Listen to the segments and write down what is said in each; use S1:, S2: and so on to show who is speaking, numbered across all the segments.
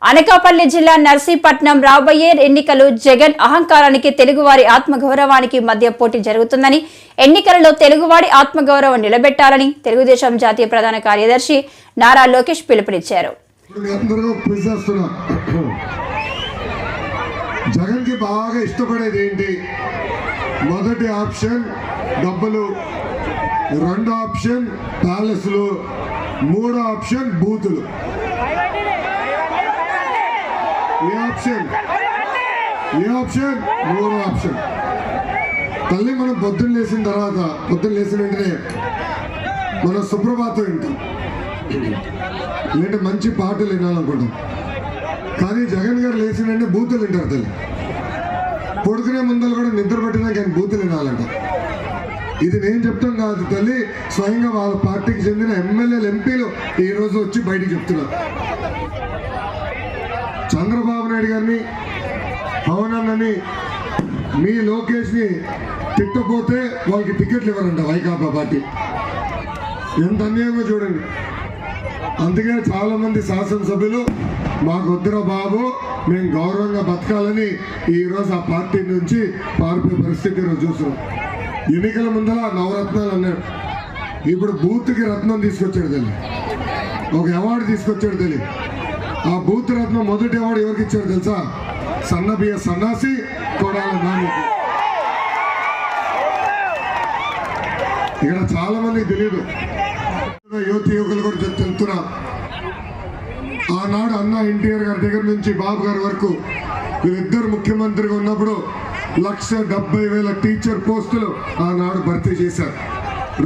S1: అనకాపల్లి జిల్లా నర్సీపట్నం రాబోయే ఎన్నికలు జగన్ అహంకారానికి తెలుగువారి ఆత్మగౌరవానికి మధ్య పోటీ జరుగుతుందని, ఎన్నికలలో తెలుగువాడి ఆత్మగౌరవం నిలబెట్టాలని తెలుగుదేశం జాతీయ ప్రధాన కార్యదర్శి నారా లోకేష్ పిలుపునిచ్చారు.
S2: జగన్ కి బాగా ఇష్టపడేది ఏంటి? మొదటి ఆప్షన్ డబ్బులు, రెండో ఆప్షన్ ప్యాలెస్లు, మూడో ఆప్షన్ బూతులు. ఏ ఆప్షన్? మూడో ఆప్షన్. తల్లి మనం పొద్దున్న లేచిన తర్వాత, పొద్దున్న లేచిన వెంటనే మనం సుప్రభాతం వింటాం, లేదంటే మంచి పాటలు వినాలనుకుంటాం. కానీ జగన్ గారు లేచిన వెంటనే బూతులు వింటారు. తల్లి పడుకునే ముందర కూడా నిద్ర పట్టినా కానీ బూతులు వినాలంట. ఇది నేను చెప్తాం కాదు తల్లి, స్వయంగా వాళ్ళ పార్టీకి చెందిన ఎమ్మెల్యేలు, ఎంపీలు ఈ రోజు వచ్చి బయటికి చెప్తున్నారు. చంద్రబాబు నాయుడు గారిని, పవన్ అన్నని, మీ లోకేష్ని తిట్టపోతే వాళ్ళకి టికెట్లు ఇవ్వరంట వైకాపా పార్టీ. ఎంత అన్యాయంగా చూడండి. అందుకే చాలా మంది శాసనసభ్యులు మాకు వద్దురా బాబు, మేము గౌరవంగా బతకాలని ఈరోజు ఆ పార్టీ నుంచి పారిపోయే పరిస్థితి ఈరోజు చూస్తున్నాం. ఎన్నికల ముందర నవరత్నాలు అన్నాడు, ఇప్పుడు బూత్కి రత్నం తీసుకొచ్చాడు తెలియదు, ఒక అవార్డు తీసుకొచ్చాడు తెలియదు. ఆ బూత్ రత్నం మొదటి అవార్డు ఎవరికి ఇచ్చారు తెలుసా? సన్నబియ్య సన్నాసి కొడాల నాని. ఇక్కడ చాలా మందికి తెలియదు, యువతి యువకులు కూడా చెప్తున్నా. ఆనాడు అన్న ఎన్టీఆర్ గారి దగ్గర నుంచి బాబు గారి వరకు వీరిద్దరు ముఖ్యమంత్రిగా ఉన్నప్పుడు 1,70,000 టీచర్ పోస్టులు ఆనాడు భర్తీ చేశారు.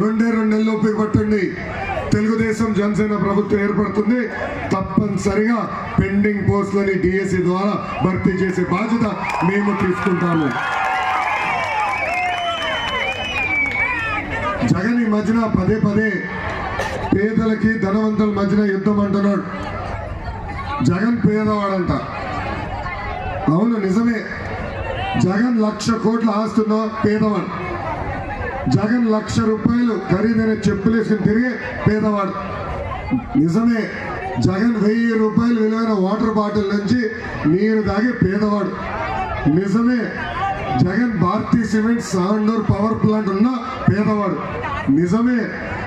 S2: 2 నెలలు ఓపిక పట్టండి, తెలుగుదేశం జనసేన ప్రభుత్వం ఏర్పడుతుంది, తప్పనిసరిగా పెండింగ్ పోస్టులని డిఎస్సి ద్వారా భర్తీ చేసే బాధ్యత మేము తీసుకుంటాము. జగన్ ఈ మధ్యన పదే పేదలకి ధనవంతుల మధ్యన యుద్ధం అంటున్నాడు. జగన్ పేదవాడంట. అవును, నిజమే. జగన్ 1,00,000 కోట్ల ఆస్తున్న పేదవాడు. జగన్ 1,00,000 రూపాయలు ఖరీదైన చెప్పులేసుకుని తిరిగే పేదవాడు. నిజమే. జగన్ 1,000 రూపాయలు విలువైన వాటర్ బాటిల్ నుంచి నీరు తాగే పేదవాడు. నిజమే. Jagan Bharathi cement Sandur power plant ఉన్న పేదవాడు. నిజమే.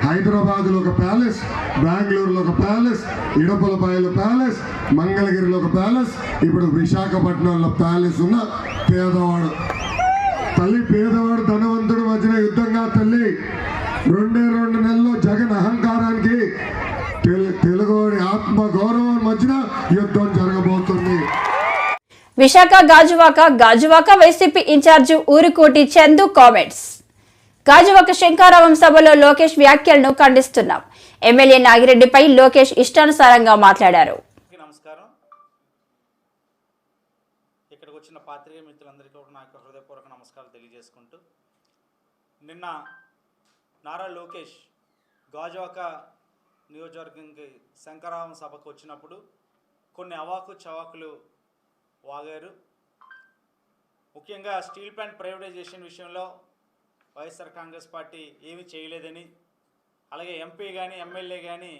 S2: హైదరాబాద్లో ఒక ప్యాలెస్, బెంగళూరులో ఒక ప్యాలెస్, ఇడపలపాయలో ప్యాలెస్, మంగళగిరిలో ఒక ప్యాలెస్, ఇప్పుడు విశాఖపట్నంలో ప్యాలెస్ ఉన్న పేదవాడు. తల్లి పేదవాడు ధనవంతుడు మధ్యన యుద్ధంగా తల్లి 2 నెలల్లో జగన్ అహంకారానికి తెలుగువాడి ఆత్మ గౌరవం మధ్యన యుద్ధం జరగబోతుంది.
S1: Visakha Gajuwaka YCP incharge Urukoti Chandu comments. గాజువాక శంకారావం సభలో లోకేష్ వ్యాఖ్యలను ఖండిస్తున్నాం. ఎమ్మెల్యే నాగిరెడ్డిపై లోకేష్ ఇష్టానుసారంగా మాట్లాడారు.
S3: నమస్కారం. ఇక్కడికి వచ్చిన పాత్రికేయ మిత్రులందరికీ కూడా నాకు హృదయపూర్వక నమస్కారాలు తెలియజేసుకుంటూ, నిన్న నారా లోకేష్ గాజువాక నియోజకవర్గంకి శంకరావం సభకు వచ్చినప్పుడు కొన్ని అవాకు చవాకులు వాగారు. ముఖ్యంగా స్టీల్ ప్లాంట్ ప్రైవేటైజేషన్ విషయంలో వైఎస్ఆర్ కాంగ్రెస్ పార్టీ ఏమీ చేయలేదని, అలాగే ఎంపీ కానీ ఎమ్మెల్యే కానీ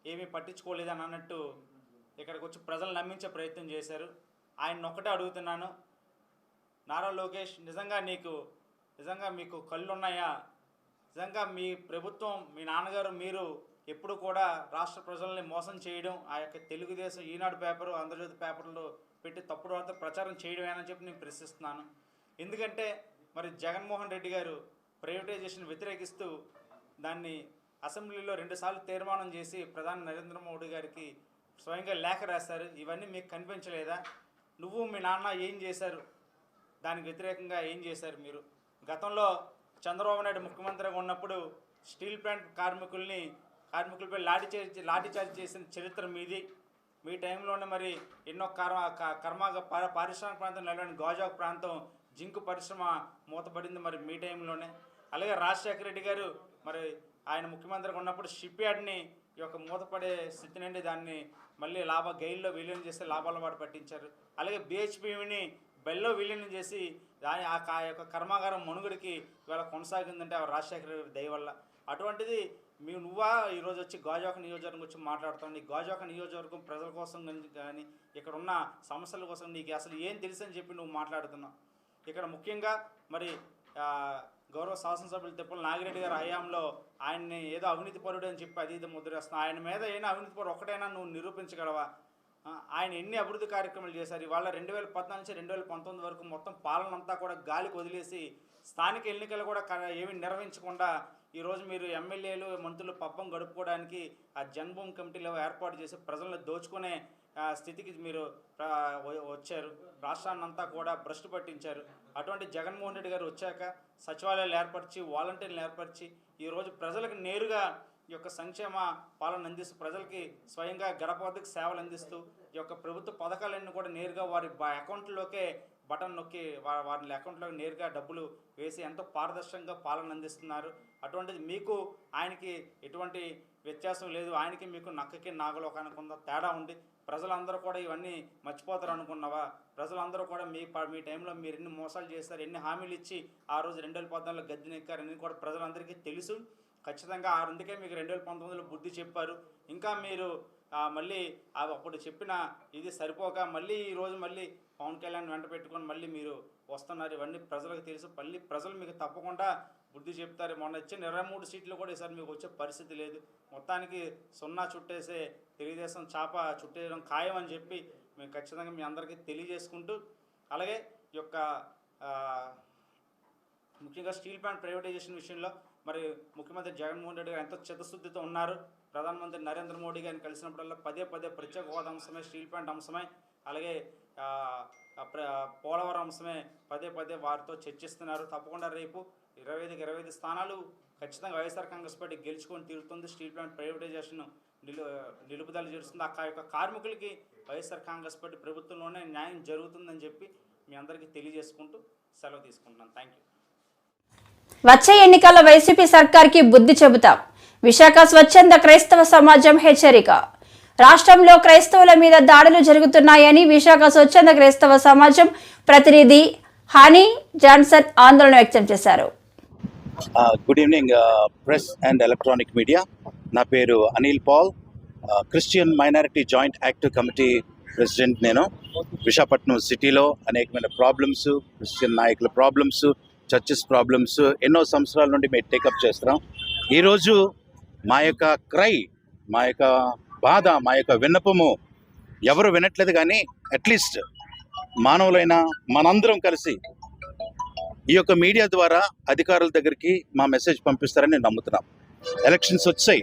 S3: ఏమీ పట్టించుకోలేదని అన్నట్టు ఇక్కడికి వచ్చి ప్రజలు నమ్మించే ప్రయత్నం చేశారు. ఆయన ఒక్కటే అడుగుతున్నాను, నారా లోకేష్, నిజంగా మీకు కళ్ళు ఉన్నాయా? నిజంగా మీ ప్రభుత్వం, మీ నాన్నగారు, మీరు ఎప్పుడు కూడా రాష్ట్ర ప్రజల్ని మోసం చేయడం, ఆ యొక్క తెలుగుదేశం ఈనాడు పేపరు, ఆంధ్రజ్యోతి పేపర్లో పెట్టి తప్పుడు వార్త ప్రచారం చేయడమేనని చెప్పి నేను ప్రశ్నిస్తున్నాను. ఎందుకంటే మరి జగన్మోహన్ రెడ్డి గారు ప్రైవేటైజేషన్ వ్యతిరేకిస్తూ దాన్ని అసెంబ్లీలో 2 సార్లు తీర్మానం చేసి ప్రధాని నరేంద్ర మోడీ గారికి స్వయంగా లేఖ రాశారు. ఇవన్నీ మీకు కనిపించలేదా? నువ్వు మీ నాన్న ఏం చేశారు? దానికి వ్యతిరేకంగా ఏం చేశారు మీరు? గతంలో చంద్రబాబు నాయుడు ముఖ్యమంత్రిగా ఉన్నప్పుడు స్టీల్ ప్లాంట్ కార్మికులపై లాఠీచార్జ్ చేసిన చరిత్ర మీది. మీ టైంలోనే మరి ఎన్నో పారిశ్రామిక ప్రాంతం నిలబడిన గాజువాక ప్రాంతం జింకు పరిశ్రమ మూతపడింది మరి మీ టైంలోనే. అలాగే రాజశేఖర రెడ్డి గారు మరి ఆయన ముఖ్యమంత్రిగా ఉన్నప్పుడు షిప్ యార్డ్ని ఈ యొక్క మూతపడే స్థితి నుండి దాన్ని మళ్ళీ గైల్లో విలీనం చేసి లాభాల పాటు పట్టించారు. అలాగే BHPని బెల్లో విలీనం చేసి ఆ యొక్క కర్మాగారం మనుగడికి ఇవాళ కొనసాగిందంటే రాజశేఖర రెడ్డి దయ వల్ల. అటువంటిది నువ్వా ఈరోజు వచ్చి గాజువాక నియోజకవర్గం వచ్చి మాట్లాడుతావు? నీ గాజువాక నియోజకవర్గం ప్రజల కోసం కానీ ఇక్కడ ఉన్న సమస్యల కోసం నీకు అసలు ఏం తెలుసు అని చెప్పి నువ్వు మాట్లాడుతున్నావు. ఇక్కడ ముఖ్యంగా మరి గౌరవ శాసనసభ్యులు తిప్పల నాగిరెడ్డి గారి హయాంలో ఆయన్ని ఏదో అవినీతి పరుడు అని చెప్పి అది ఇది ముద్రేస్తున్నావు. ఆయన మీద అయినా అవినీతి పరుడు ఒకటైనా నువ్వు నిరూపించగలవా? ఆయన ఎన్ని అభివృద్ధి కార్యక్రమాలు చేశారు? ఇవాళ 2014 నుంచి 2019 వరకు మొత్తం పాలన అంతా కూడా గాలికి వదిలేసి స్థానిక ఎన్నికలు కూడా ఏమీ నిర్వహించకుండా ఈరోజు మీరు ఎమ్మెల్యేలు మంత్రులు పబ్బం గడుపుకోవడానికి ఆ జన్మభూమి కమిటీలో ఏర్పాటు చేసి ప్రజలను దోచుకునే స్థితికి మీరు వచ్చారు. రాష్ట్రాన్ని అంతా కూడా భ్రష్టు పట్టించారు. అటువంటి జగన్మోహన్ రెడ్డి గారు వచ్చాక సచివాలయాలు ఏర్పరిచి వాలంటీర్లు ఏర్పరిచి ఈరోజు ప్రజలకు నేరుగా ఈ యొక్క సంక్షేమ పాలన అందిస్తూ ప్రజలకి స్వయంగా గడప వద్దకు సేవలు అందిస్తూ ఈ యొక్క ప్రభుత్వ పథకాలన్నీ కూడా నేరుగా వారి అకౌంట్లోకే బటన్ నొక్కి వారి అకౌంట్లోకి నేరుగా డబ్బులు వేసి ఎంతో పారదర్శకంగా పాలన అందిస్తున్నారు. అటువంటిది మీకు ఆయనకి ఎటువంటి వ్యత్యాసం లేదు. ఆయనకి మీకు నక్కకి నాగలోకానికి కొంత తేడా ఉంది. ప్రజలందరూ కూడా ఇవన్నీ మర్చిపోతారు అనుకున్నావా? ప్రజలందరూ కూడా మీ టైంలో మీరు ఎన్ని మోసాలు చేస్తారు, ఎన్ని హామీలు ఇచ్చి ఆ రోజు 2014 గద్దెనెక్కారని కూడా ప్రజలందరికీ తెలుసు. ఖచ్చితంగా అందుకే మీకు 2019లో బుద్ధి చెప్పారు. ఇంకా మీరు మళ్ళీ అప్పుడు చెప్పిన ఇది సరిపోక మళ్ళీ ఈరోజు మళ్ళీ పవన్ కళ్యాణ్ వెంట పెట్టుకొని మళ్ళీ మీరు వస్తున్నారు. ఇవన్నీ ప్రజలకు తెలుసు. మళ్ళీ ప్రజలు మీకు తప్పకుండా బుద్ధి చెప్తారు. మొన్న ఇచ్చిన 23 సీట్లు కూడా ఈసారి మీకు వచ్చే పరిస్థితి లేదు. మొత్తానికి 0 చుట్టేసే తెలుగుదేశం చాప చుట్టేయడం ఖాయం అని చెప్పి మేము ఖచ్చితంగా మీ అందరికీ తెలియజేసుకుంటూ, అలాగే ఈ యొక్క ముఖ్యంగా స్టీల్ ప్లాంట్ ప్రైవేటైజేషన్ విషయంలో మరి ముఖ్యమంత్రి జగన్మోహన్ రెడ్డి గారు ఎంతో చిత్తశుద్ధితో ఉన్నారు. ప్రధానమంత్రి నరేంద్ర మోడీ గారిని కలిసినప్పుడల్లా పదే ప్రత్యేక హోదా అంశమే, స్టీల్ ప్లాంట్ అంశమే, అలాగే పోలవరం అంశమే పదే వారితో చర్చిస్తున్నారు. తప్పకుండా రేపు 25 స్థానాలు ఖచ్చితంగా వైఎస్ఆర్ కాంగ్రెస్ పార్టీ గెలుచుకొని తీరుతుంది. స్టీల్ ప్లాంట్ ప్రైవేటైజేషన్ నిలుపుదల చేస్తుంది. ఆ యొక్క కార్మికులకి వైఎస్ఆర్ కాంగ్రెస్ పార్టీ ప్రభుత్వంలోనే న్యాయం జరుగుతుందని చెప్పి మీ అందరికీ తెలియజేసుకుంటూ సెలవు తీసుకుంటున్నాను. Thank you.
S1: వచ్చే ఎన్నికల్లో వైసీపీ సర్కార్కి బుద్ధి చెబుతాం. విశాఖ స్వచ్ఛంద క్రైస్తవ సమాజం హెచ్చరిక. రాష్ట్రంలో క్రైస్తవుల మీద దాడులు జరుగుతున్నాయని విశాఖ స్వచ్ఛంద క్రైస్తవ సమాజం ప్రతినిధి హనీ జాన్సన్ ఆందోళన వ్యక్తం చేశారు.
S4: Good evening press and electronic media. నా పేరు Anil Paul, Christian minority joint active committee president. నేను విశాఖపట్నం సిటీలో అనేకమైన ప్రాబ్లమ్స్, క్రిస్టియన్ నాయకుల ప్రాబ్లమ్స్, చర్చెస్ ప్రాబ్లమ్స్ ఎన్నో సంవత్సరాల నుండి మేము టేకప్ చేస్తున్నాం. ఈరోజు మా యొక్క మా యొక్క బాధ, మా యొక్క విన్నపము ఎవరు వినట్లేదు. కానీ అట్లీస్ట్ మానవులైన మనందరం కలిసి ఈ యొక్క మీడియా ద్వారా అధికారుల దగ్గరికి మా మెసేజ్ పంపిస్తారని నేను నమ్ముతున్నాం. ఎలక్షన్స్ వచ్చాయి,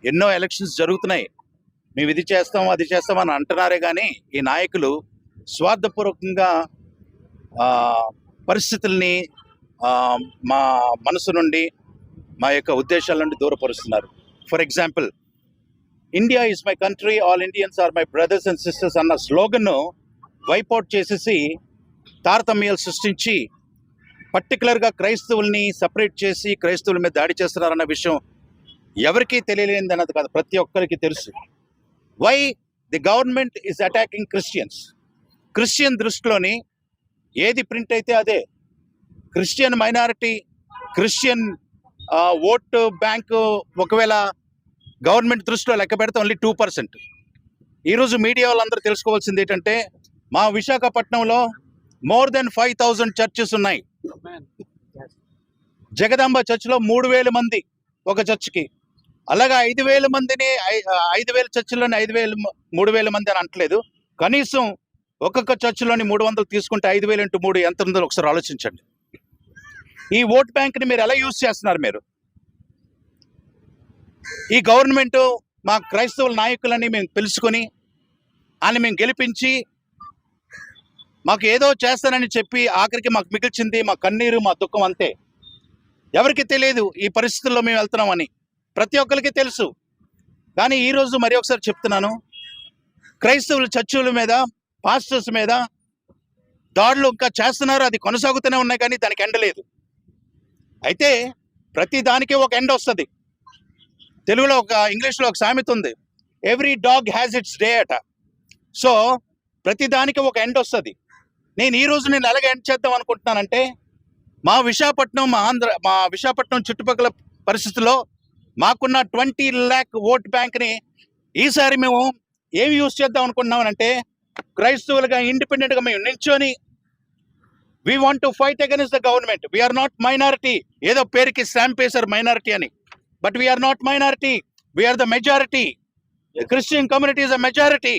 S4: ఎన్నో ఎలక్షన్స్ జరుగుతున్నాయి. మేము ఇది చేస్తాం అది చేస్తామని అంటున్నారే కానీ ఈ నాయకులు స్వార్థపూర్వకంగా పరిస్థితుల్ని మా మనసు నుండి, మా యొక్క ఉద్దేశాల నుండి దూరపరుస్తున్నారు. For example, India is my country, all Indians are my brothers and sisters అన్న స్లోగన్ను వైపౌట్ చేసేసి తారతమ్యాలు సృష్టించి పర్టికులర్గా క్రైస్తవుల్ని సపరేట్ చేసి క్రైస్తవుల మీద దాడి చేస్తున్నారన్న విషయం ఎవరికీ తెలియలేనిది అన్నది కాదు, ప్రతి ఒక్కరికి తెలుసు. Why the government is attacking Christians? Christian దృష్టిలోని ఏది ప్రింట్ అయితే అదే. Christian minority, Christian vote bank ఒకవేళ గవర్నమెంట్ దృష్టిలో లెక్క పెడితే ఓన్లీ 2%. ఈరోజు మీడియా వాళ్ళందరూ తెలుసుకోవాల్సింది ఏంటంటే మా విశాఖపట్నంలో మోర్ దెన్ 5,000 చర్చెస్ ఉన్నాయి. జగదాంబ చర్చిలో 3,000 మంది ఒక చర్చికి. అలాగా 5,000 మందిని 5,000 చర్చిలోని 3,000 మంది అని అంటలేదు. కనీసం ఒక్కొక్క చర్చిలోని 300 తీసుకుంటే 5,000 × 3 ఎంత ఉందో ఒకసారి ఆలోచించండి. ఈ ఓట్ బ్యాంక్ని మీరు ఎలా యూజ్ చేస్తున్నారు? మీరు ఈ గవర్నమెంట్ మా క్రైస్తవుల నాయకులని మేము తెలుసుకొని అని మేము గెలిపించి మాకు ఏదో చేస్తానని చెప్పి ఆఖరికి మాకు మిగిల్చింది మా కన్నీరు, మా దుఃఖం అంతే. ఎవరికి తెలియదు ఈ పరిస్థితుల్లో మేము వెళ్తున్నామని, ప్రతి ఒక్కరికి తెలుసు. కానీ ఈరోజు మరి ఒకసారి చెప్తున్నాను, క్రైస్తవుల చర్చిల మీద, పాస్టర్స్ మీద దాడులు ఇంకా చేస్తున్నారు. అది కొనసాగుతూనే ఉన్నాయి కానీ దానికి ఎండ లేదు. అయితే ప్రతి దానికి ఒక ఎండ్ వస్తుంది. తెలుగులో ఇంగ్లీష్లో ఒక సామెత ఉంది, every dog has its day అట. సో ప్రతి దానికి ఒక ఎండ్ వస్తుంది. నేను ఎలాగ ఎండ్ చేద్దాం అనుకుంటున్నానంటే, మా విశాఖపట్నం, మా విశాఖపట్నం చుట్టుపక్కల పరిస్థితుల్లో మాకున్న 20 lakh ఓట్ బ్యాంక్ని ఈసారి మేము ఏమి యూజ్ చేద్దాం అనుకుంటున్నామనంటే క్రైస్తవులుగా ఇండిపెండెంట్గా మేము నిల్చొని we want to fight against the government. We are not minority. ఏదో పేరుకి స్టాంప్ వేశారు మైనారిటీ అని, but we are not minority, we are the majority. Christian community is a majority.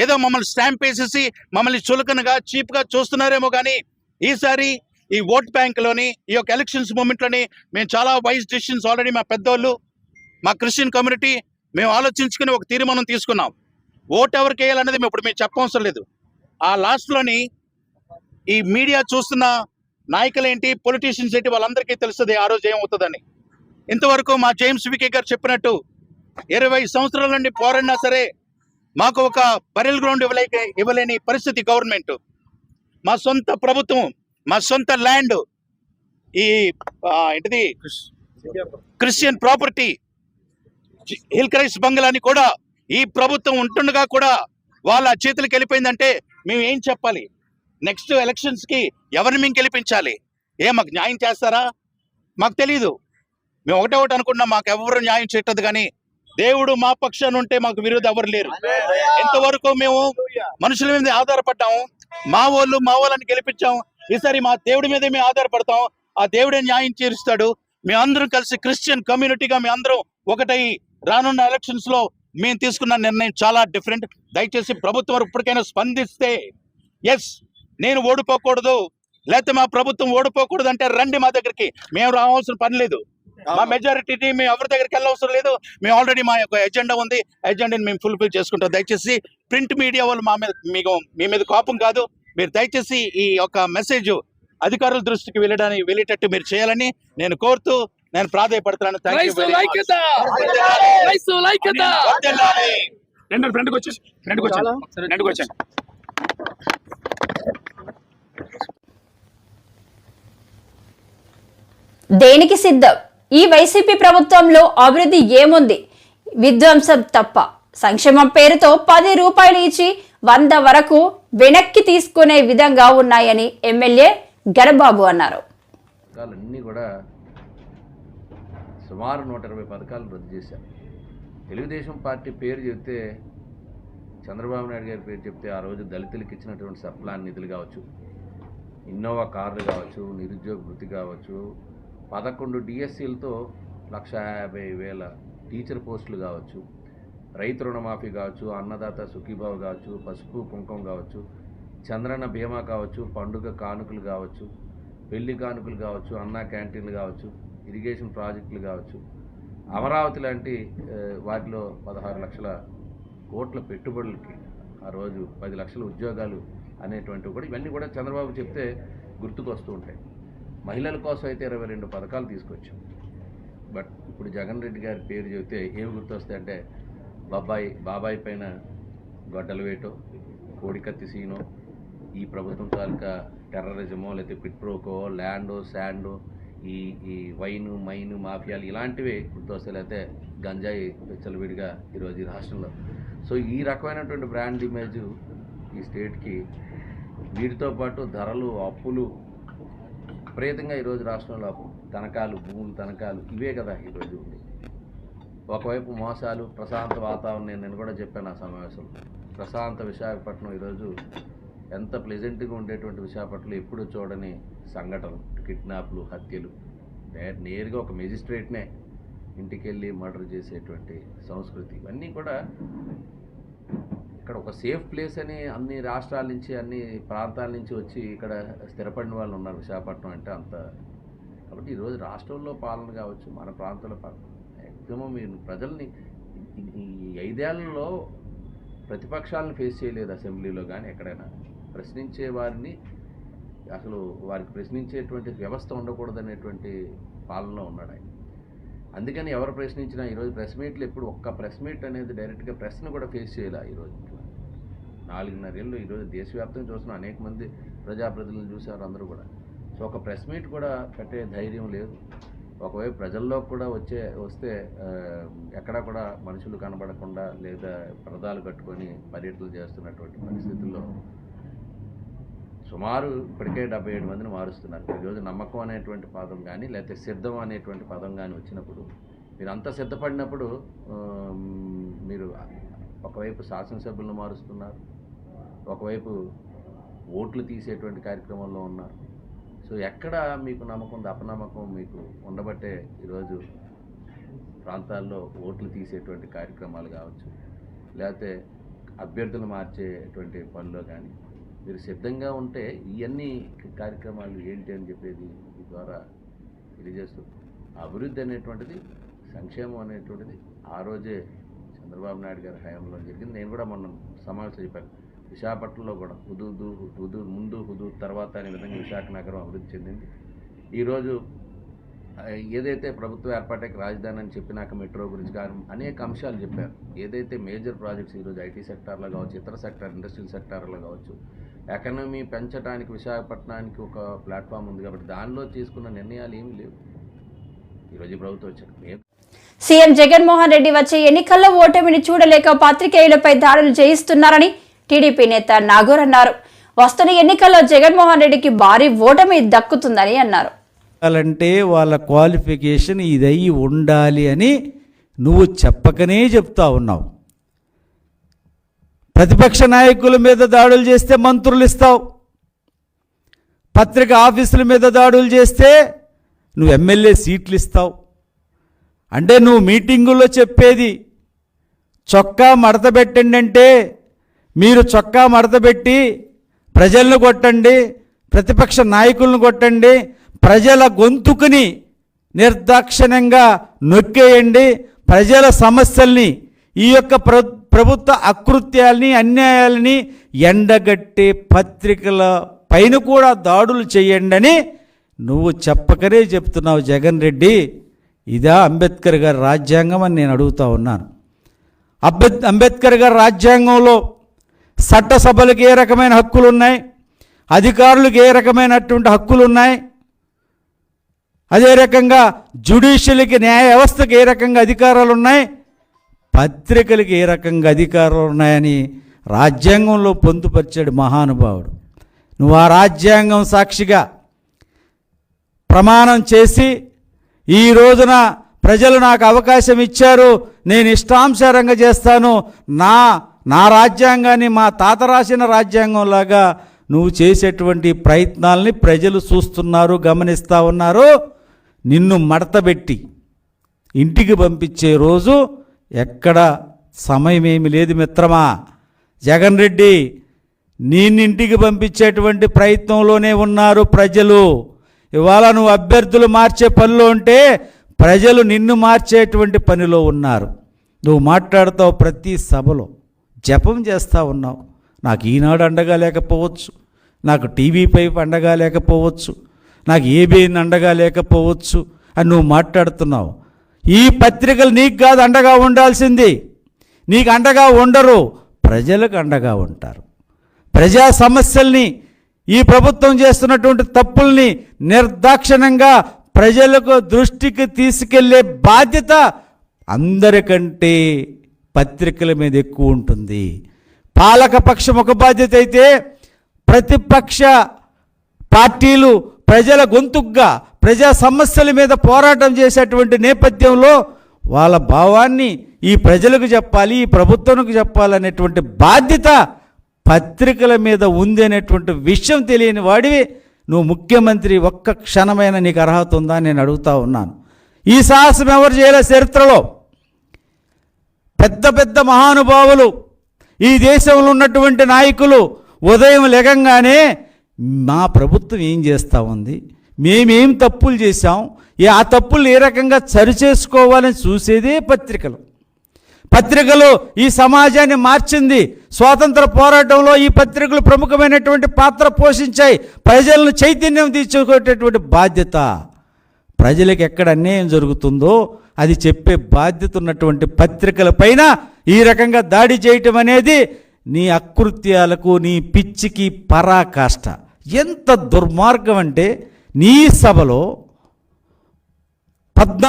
S4: ఏదో మమ్మల్ని స్టాంప్ వేసేసి మమ్మల్ని చులకనగా చీప్గా చూస్తున్నారేమో కానీ ఈసారి ఈ ఓట్ బ్యాంక్లోని ఈ యొక్క ఎలక్షన్స్ మూమెంట్లోని మేము చాలా వైజ్ డిసిషన్స్ ఆల్రెడీ మా పెద్దోళ్ళు మా క్రిస్టియన్ కమ్యూనిటీ మేము ఆలోచించుకుని ఒక తీర్మానం తీసుకున్నాం. ఓట్ ఎవరికి వేయాలనేది మేము ఇప్పుడు మేము చెప్పవసరం లేదు. ఆ లాస్ట్లోని ఈ మీడియా చూస్తున్న నాయకులేంటి, పొలిటీషియన్స్ ఏంటి వాళ్ళందరికీ తెలుస్తుంది ఆ రోజు ఏమవుతుందని. ఇంతవరకు మా జేమ్స్ వికే గారు చెప్పినట్టు 20 సంవత్సరాల నుండి పోరాడినా సరే మాకు ఒక బరిల్ గ్రౌండ్ ఇవ్వలేని పరిస్థితి గవర్నమెంట్. మా సొంత ప్రభుత్వం, మా సొంత ల్యాండ్, ఈ ఏంటిది క్రిస్టియన్ ప్రాపర్టీ హిల్ క్రైస్ట్ బంగ్లాని కూడా ఈ ప్రభుత్వం ఉంటుండగా కూడా వాళ్ళ చేతులకు వెళ్ళిపోయిందంటే మేము ఏం చెప్పాలి? నెక్స్ట్ ఎలక్షన్స్కి ఎవరిని మేము గెలిపించాలి? మాకు న్యాయం చేస్తారా? మాకు తెలీదు. మేము ఒకటి అనుకున్నాం, మాకు ఎవరు న్యాయం చేయట్లేదు. కానీ దేవుడు మా పక్షాన ఉంటే మాకు విరోధం ఎవరు లేరు. ఎంతవరకు మేము మనుషుల మీద ఆధారపడ్డాము, మా వాళ్ళని గెలిపించాము. ఈసారి మా దేవుడి మీదే మేము ఆధారపడతాం. ఆ దేవుడే న్యాయం తీరుస్తాడు. మేమందరం కలిసి క్రిస్టియన్ కమ్యూనిటీగా మేమందరం ఒకటై రానున్న ఎలక్షన్స్ లో మేము తీసుకున్న నిర్ణయం చాలా డిఫరెంట్. దయచేసి ప్రభుత్వం ఇప్పటికైనా స్పందిస్తే, ఎస్ నేను ఓడిపోకూడదు లేకపోతే మా ప్రభుత్వం ఓడిపోకూడదు అంటే రండి మా దగ్గరికి. మేము రావాల్సిన పని లేదు. మా మెజారిటీని మేము ఎవరి దగ్గరికి వెళ్ళవసరం లేదు. మేము ఆల్రెడీ మా యొక్క ఎజెండా ఉంది, ఎజెండాని మేము ఫుల్ఫిల్ చేసుకుంటాం. దయచేసి ప్రింట్ మీడియా వాళ్ళు మీ మీద కోపం కాదు, మీరు దయచేసి ఈ యొక్క మెసేజ్ అధికారుల దృష్టికి వెళ్ళేటట్టు మీరు చేయాలని నేను కోరుతూ నేను ప్రాధాయపడుతున్నాను.
S1: దేనికి సిద్ధం? ఈ వైసీపీ ప్రభుత్వంలో అభివృద్ధి ఏముంది? విధ్వంసం తప్ప. సంక్షేమం పేరుతో 10 రూపాయలు ఇచ్చి 100 వరకు వెనక్కి తీసుకునే విధంగా ఉన్నాయని ఎమ్మెల్యే గరబాబు అన్నారు.
S5: పథకాలన్నీ కూడా సుమారు 120 పథకాలు రద్దు చేశారు. తెలుగుదేశం పార్టీ పేరు చెప్తే, చంద్రబాబు నాయుడు గారి పేరు చెప్తే ఆ రోజు దళితులకు ఇచ్చినటువంటి సప్లాన్ నిధులు కావచ్చు, ఇన్నోవా కార్లు కావచ్చు, నిరుద్యోగ వృత్తి కావచ్చు, 11 డిఎస్సీలతో 150,000 టీచర్ పోస్టులు కావచ్చు, రైతు రుణమాఫీ కావచ్చు, అన్నదాత సుఖీభావ కావచ్చు, పసుపు కుంకుమ కావచ్చు, చంద్రన్న బీమా కావచ్చు, పండుగ కానుకలు కావచ్చు, పెళ్లి కానుకలు కావచ్చు, అన్నా క్యాంటీన్లు కావచ్చు, ఇరిగేషన్ ప్రాజెక్టులు కావచ్చు, అమరావతి లాంటి వాటిలో 16 లక్షల కోట్ల పెట్టుబడులకి ఆ రోజు 10 లక్షల ఉద్యోగాలు అనేటువంటివి కూడా, ఇవన్నీ కూడా చంద్రబాబు చెప్తే గుర్తుకొస్తూ ఉంటాయి. మహిళల కోసం అయితే 22 పథకాలు తీసుకొచ్చాం. బట్ ఇప్పుడు జగన్ రెడ్డి గారి పేరు చెబితే ఏమి గుర్తొస్తాయంటే బాబాయ్ పైన గొడ్డలు వేటో, కోడికత్తి సీనో, ఈ ప్రభుత్వం తాలూకా టెర్రరిజమో, లేకపోతే పిట్ప్రోకో, ల్యాండో, శాండో, ఈ వైను మైను మాఫియాలు ఇలాంటివి గుర్తొస్తాయి. లేకపోతే గంజాయి విచ్చలవిడిగా ఈరోజు ఈ రాష్ట్రంలో. సో ఈ రకమైనటువంటి బ్రాండ్ ఇమేజ్ ఈ స్టేట్కి, వీటితో పాటు ధరలు, అప్పులు విపరీతంగా ఈరోజు రాష్ట్రంలో తనఖాలు, భూములు తనఖాలు, ఇవే కదా ఈరోజు ఉంది. ఒకవైపు మోసాలు, ప్రశాంత వాతావరణం. నేను కూడా చెప్పాను ఆ సమావేశంలో, ప్రశాంత విశాఖపట్నం ఈరోజు ఎంత ప్లెజెంట్గా ఉండేటువంటి విశాఖపట్నంలో ఎప్పుడూ చూడని సంఘటనలు, కిడ్నాప్లు, హత్యలు, నేరుగా ఒక మెజిస్ట్రేట్నే ఇంటికి వెళ్ళి మర్డర్ చేసేటువంటి సంస్కృతి, ఇవన్నీ కూడా ఇక్కడ ఒక సేఫ్ ప్లేస్ అని అన్ని రాష్ట్రాల నుంచి, అన్ని ప్రాంతాల నుంచి వచ్చి ఇక్కడ స్థిరపడిన వాళ్ళు ఉన్నారు విశాఖపట్నం అంటే అంత. కాబట్టి ఈరోజు రాష్ట్రంలో పాలన కావచ్చు, మన ప్రాంతంలో పాలన మ్యాక్సిమం మీరు ప్రజల్ని ఈ 5 ఏళ్లలో ప్రతిపక్షాలను ఫేస్ చేయలేదు అసెంబ్లీలో కానీ ఎక్కడైనా. ప్రశ్నించే వారిని అసలు వారికి ప్రశ్నించేటువంటి వ్యవస్థ ఉండకూడదనేటువంటి పాలనలో ఉన్నాడు ఆయన. అందుకని ఎవరు ప్రశ్నించినా ఈరోజు ప్రెస్ మీట్లు ఎప్పుడు ఒక్క ప్రెస్ మీట్ అనేది డైరెక్ట్గా ప్రెస్ను కూడా ఫేస్ చేయాలి. ఈరోజు 4.5 ఏళ్ళు ఈరోజు దేశవ్యాప్తంగా చూసిన అనేక మంది ప్రజాప్రతినిధులు చూశారు అందరూ కూడా. సో ఒక ప్రెస్ మీట్ కూడా పెట్టే ధైర్యం లేదు. ఒకవైపు ప్రజల్లో కూడా వస్తే ఎక్కడా కూడా మనుషులు కనబడకుండా లేదా పరదాలు కట్టుకొని పర్యటనలు చేస్తున్నటువంటి పరిస్థితుల్లో సుమారు ఇప్పటికే 77 మందిని మారుస్తున్నారు. ఈరోజు నమ్మకం అనేటువంటి పదం కానీ లేకపోతే సిద్ధం అనేటువంటి పదం కానీ వచ్చినప్పుడు మీరు అంత సిద్ధపడినప్పుడు మీరు ఒకవైపు శాసనసభ్యులను మారుస్తున్నారు, ఒకవైపు ఓట్లు తీసేటువంటి కార్యక్రమంలో ఉన్నారు. సో ఎక్కడ మీకు నమ్మకం ఉంది? అపనమ్మకం మీకు ఉండబట్టే ఈరోజు ప్రాంతాల్లో ఓట్లు తీసేటువంటి కార్యక్రమాలు కావచ్చు, లేకపోతే అభ్యర్థులు మార్చేటువంటి పనిలో కానీ మీరు సిద్ధంగా ఉంటే ఇవన్నీ కార్యక్రమాలు ఏంటి అని చెప్పేది ఈ ద్వారా తెలియజేస్తూ, అభివృద్ధి అనేటువంటిది, సంక్షేమం అనేటువంటిది ఆ రోజే చంద్రబాబు నాయుడు గారి హయాంలో జరిగింది. నేను కూడా మొన్న సమావేశం చెప్పాను, విశాఖపట్నంలో కూడా హుదూద్ ముందు హుదూద్ తర్వాత అనే విధంగా విశాఖ నగరం అభివృద్ధి చెందింది. ఈరోజు ఏదైతే ప్రభుత్వం ఏర్పాటుకి రాజధాని అని చెప్పినాక మెట్రో గురించి కానీ అనేక అంశాలు చెప్పారు. ఏదైతే మేజర్ ప్రాజెక్ట్స్ ఈరోజు ఐటీ సెక్టార్లో కావచ్చు, ఇతర సెక్టార్ ఇండస్ట్రియల్ సెక్టార్లో కావచ్చు, ఎకానమీ పెంచడానికి విశాఖపట్నానికి ఒక ప్లాట్ఫామ్ ఉంది కాబట్టి దానిలో తీసుకున్న నిర్ణయాలు ఏమీ లేవు. ఈరోజు ప్రభుత్వం వచ్చారు.
S1: సీఎం జగన్మోహన్ రెడ్డి వచ్చే ఎన్నికల్లో ఓటమిని చూడలేక పాత్రికేయులపై దాడులు చేయిస్తున్నారని టీడీపీ నేత నాగూర్ అన్నారు. వస్తున్న ఎన్నికల్లో జగన్మోహన్ రెడ్డికి భారీ ఓటమి దక్కుతుందని అన్నారు.
S6: అంటే వాళ్ళ క్వాలిఫికేషన్ ఇదై ఉండాలి అని నువ్వు చెప్పకనే చెప్తా ఉన్నావు. ప్రతిపక్ష నాయకుల మీద దాడులు చేస్తే మంత్రులు ఇస్తావు, పత్రిక ఆఫీసుల మీద దాడులు చేస్తే నువ్వు ఎమ్మెల్యే సీట్లు ఇస్తావు. అంటే నువ్వు మీటింగుల్లో చెప్పేది చొక్కా మడత పెట్టండి అంటే మీరు చొక్కా మడత పెట్టి ప్రజలను కొట్టండి, ప్రతిపక్ష నాయకులను కొట్టండి, ప్రజల గొంతుకుని నిర్దాక్షిణ్యంగా నొక్కేయండి, ప్రజల సమస్యల్ని, ఈ యొక్క ప్రభుత్వ అకృత్యాలని, అన్యాయాలని ఎండగట్టే పత్రికల పైన కూడా దాడులు చేయండి అని నువ్వు చెప్పకనే చెప్తున్నావు జగన్ రెడ్డి. ఇదా అంబేద్కర్ గారి రాజ్యాంగం అని నేను అడుగుతా ఉన్నాను. అంబేద్కర్ గారి రాజ్యాంగంలో చట్టసభలకు ఏ రకమైన హక్కులు ఉన్నాయి, అధికారులకు ఏ రకమైనటువంటి హక్కులు ఉన్నాయి, అదే రకంగా జ్యుడిషియల్కి, న్యాయ వ్యవస్థకు ఏ రకంగా అధికారాలు ఉన్నాయి, పత్రికలకు ఏ రకంగా అధికారాలు ఉన్నాయని రాజ్యాంగంలో పొందుపరిచాడు మహానుభావుడు. నువ్వు ఆ రాజ్యాంగం సాక్షిగా ప్రమాణం చేసి ఈ రోజున ప్రజలు నాకు అవకాశం ఇచ్చారు, నేను ఇష్టానుసారంగా చేస్తాను, నా రాజ్యాంగాన్ని మా తాత రాసిన రాజ్యాంగంలాగా నువ్వు చేసేటువంటి ప్రయత్నాలని ప్రజలు చూస్తున్నారు, గమనిస్తూ ఉన్నారు. నిన్ను మడతబెట్టి ఇంటికి పంపించే రోజు ఎక్కడ సమయమేమి లేదు మిత్రమా. జగన్ రెడ్డి నిన్నింటికి పంపించేటువంటి ప్రయత్నంలోనే ఉన్నారు ప్రజలు. ఇవాళ నువ్వు అభ్యర్థులు మార్చే పనిలో ఉంటే ప్రజలు నిన్ను మార్చేటువంటి పనిలో ఉన్నారు. నువ్వు మాట్లాడుతావు, ప్రతి సభలో జపం చేస్తూ ఉన్నావు. నాకు ఈనాడు అండగా లేకపోవచ్చు, నాకు టీవీ5 అండగా లేకపోవచ్చు, నాకు ఏబిఎన్ అండగా లేకపోవచ్చు అని నువ్వు మాట్లాడుతున్నావు. ఈ పత్రికలు నీకు కాదు అండగా ఉండాల్సింది, నీకు అండగా ఉండరు, ప్రజలకు అండగా ఉంటారు. ప్రజా సమస్యల్ని, ఈ ప్రభుత్వం చేస్తున్నటువంటి తప్పుల్ని నిర్దాక్షిణ్యంగా ప్రజలకు దృష్టికి తీసుకెళ్లే బాధ్యత అందరికంటే పత్రికల మీద ఎక్కువ ఉంటుంది. పాలకపక్షం ఒక బాధ్యత అయితే, ప్రతిపక్ష పార్టీలు ప్రజల గొంతుగ్గా ప్రజా సమస్యల మీద పోరాటం చేసేటువంటి నేపథ్యంలో వాళ్ళ భావాన్ని ఈ ప్రజలకు చెప్పాలి, ఈ ప్రభుత్వానికి చెప్పాలనేటువంటి బాధ్యత పత్రికల మీద ఉంది అనేటువంటి విషయం తెలియని వాడివి నువ్వు ముఖ్యమంత్రి ఒక్క క్షణమైన నీకు అర్హత ఉందా నేను అడుగుతా ఉన్నాను. ఈ సాహసం ఎవరు చేయలే చరిత్రలో. పెద్ద పెద్ద మహానుభావులు, ఈ దేశంలో ఉన్నటువంటి నాయకులు ఉదయం లెగంగానే మా ప్రభుత్వం ఏం చేస్తూ ఉంది, మేమేం తప్పులు చేశాం, ఆ తప్పులు ఏ రకంగా సరిచేసుకోవాలని చూసేదే పత్రికలు. పత్రికలు ఈ సమాజాన్ని మార్చింది. స్వాతంత్ర పోరాటంలో ఈ పత్రికలు ప్రముఖమైనటువంటి పాత్ర పోషించాయి. ప్రజలను చైతన్యం తీసుకునేటటువంటి బాధ్యత, ప్రజలకు ఎక్కడ అన్యాయం జరుగుతుందో అది చెప్పే బాధ్యత ఉన్నటువంటి పత్రికల పైన ఈ రకంగా దాడి చేయటం అనేది నీ అకృత్యాలకు, నీ పిచ్చికి పరాకాష్ట. ఎంత దుర్మార్గం అంటే నీ సభలో